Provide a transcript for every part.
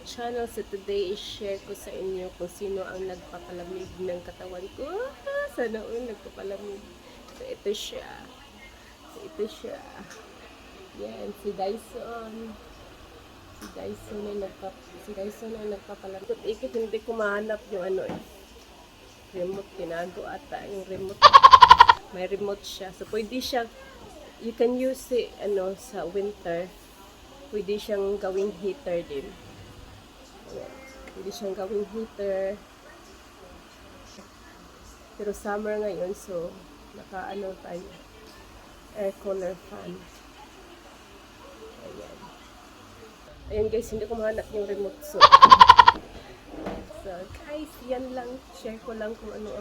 channel. So today, i-share ko sa inyo kung sino ang nagpapalamig ng katawan ko. Sana all nagpapalamig. So ito siya. Yan, si Dyson. Si Dyson ang nagpapalamig. Ikot, hindi ko mahanap yung ano eh. Remote, tinago ata yung remote. May remote siya. So pwede siya, you can use it sa winter. Pwede siyang gawing heater din. Ayan. Pwede siyang gawing heater. Pero summer ngayon, so naka-ano tayo, air cooler fan. Ayan. Ayan guys, hindi ko mahanap yung remote. So guys, yan lang. Share ko lang kung ano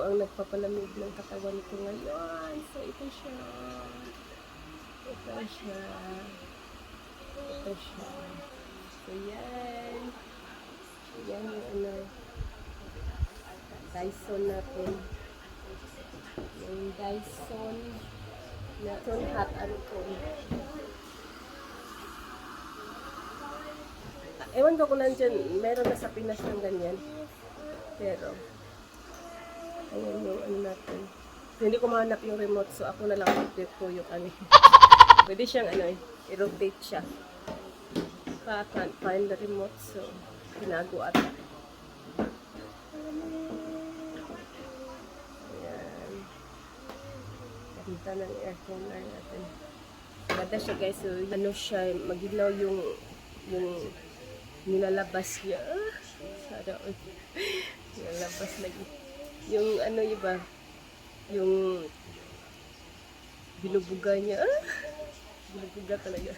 ang nagpapalamig ng katawan ko ngayon. So ito siya. So yan. Yan yung Dyson natin. Yung Dyson hot aircon. Ewan ko kung nandyan, meron na sa Pinas ng ganyan. Pero, ayan yung natin. So, hindi ko mahanap yung remote, so ako na lang mag-flip ko yung Pwede siyang i-rotate siya. I can't find the remote, so tinago ata. Ayan. Ganda ng air cooler natin. Ganda siya guys, so siya, maginaw yung nilalabas niya. Sana all. Nilalabas lagi. Yung iba, yung binubuga niya. Binubuga talaga.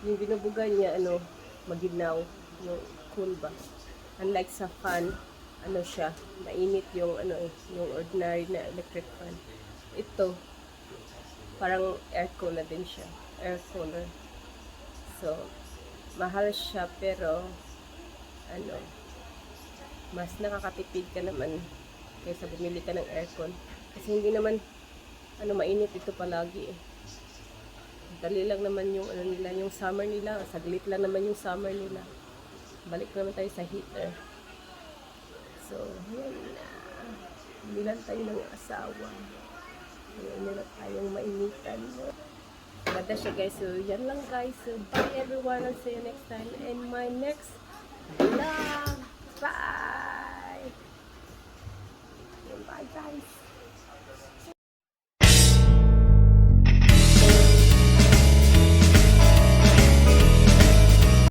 Yung binubuga niya, maginaw. Yung cool ba? Unlike sa fan, siya, mainit yung, yung ordinary na electric fan. Ito, parang aircon na din siya. Air cooler. So, mahal siya, pero, mas nakakatipid ka naman kaysa bumili ka ng aircon. Kasi hindi naman, mainit ito palagi eh. Dali lang naman yung, nila, yung summer nila. Saglit lang naman yung summer nila. Balik naman tayo sa heater. So, yan na. Hindi lang tayo ng asawa. Ngayon na tayong mainitan. Ganda siya guys. So, yan lang guys. So, bye everyone. I'll see you next time in my next vlog. Bye! Bye guys!